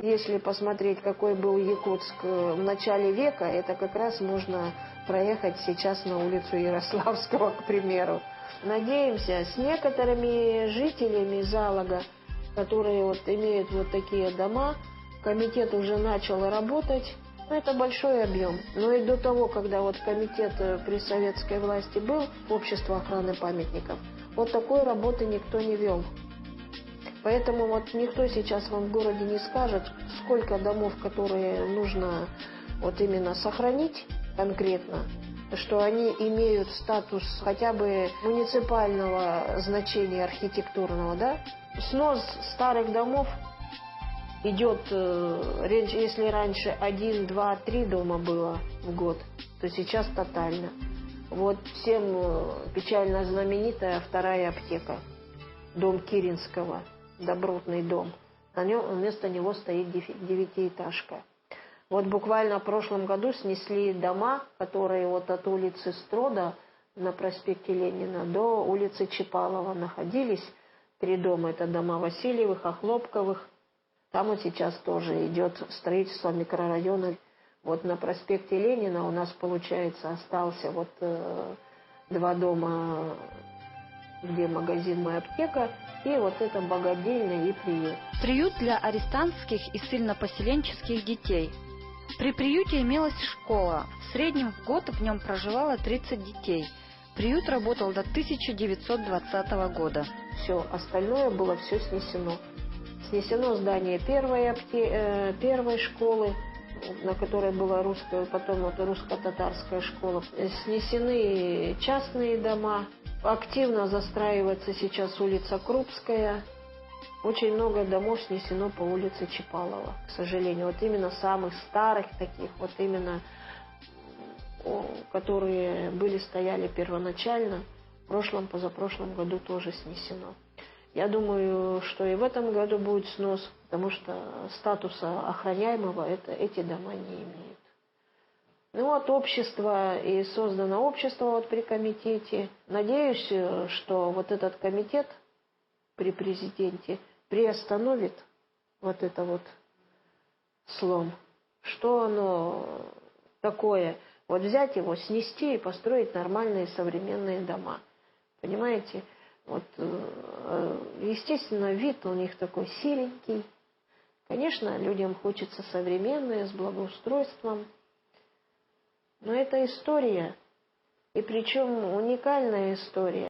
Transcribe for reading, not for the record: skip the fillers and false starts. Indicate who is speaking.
Speaker 1: Если посмотреть, какой был Якутск в начале века, это как раз можно проехать сейчас на улицу Ярославского, к примеру. Надеемся, с некоторыми жителями Залога, которые вот имеют вот такие дома, комитет уже начал работать. Это большой объем. Но и до того, когда вот комитет при советской власти был, общество охраны памятников, вот такой работы никто не вел. Поэтому вот никто сейчас вам в городе не скажет, сколько домов, которые нужно вот именно сохранить конкретно, что они имеют статус хотя бы муниципального значения архитектурного, да? Снос старых домов идет, если раньше 1, 2, 3 дома было в год, то сейчас тотально. Вот всем печально знаменитая вторая аптека, дом Киринского, добротный дом. Вместо него стоит девятиэтажка. Вот буквально в прошлом году снесли дома, которые вот от улицы Строда на проспекте Ленина до улицы Чапалова находились. 3 дома, это дома Васильевых, Охлопковых. Там вот сейчас тоже идет строительство микрорайона. Вот на проспекте Ленина у нас, получается, остался вот 2 дома, где магазин «Моя аптека», и вот это богадельня и приют.
Speaker 2: Приют для арестантских и ссыльно-поселенческих детей. При приюте имелась школа. В среднем в год в нем проживало 30 детей. Приют работал до 1920 года.
Speaker 1: Все, остальное было все снесено. Снесено здание первой школы, на которой была русская, потом вот русско-татарская школа. Снесены частные дома. Активно застраивается сейчас улица Крупская. Очень много домов снесено по улице Чапалова, к сожалению. Вот именно самых старых таких, вот именно, которые стояли первоначально, в прошлом, позапрошлом году тоже снесено. Я думаю, что и в этом году будет снос, потому что статуса охраняемого эти дома не имеют. Ну вот общество, и создано общество вот при комитете. Надеюсь, что вот этот комитет при президенте приостановит вот это вот слом. Что оно такое? Вот взять его, снести и построить нормальные современные дома. Понимаете? Вот, естественно, вид у них такой серенький. Конечно, людям хочется современное, с благоустройством. Но это история, и причем уникальная история.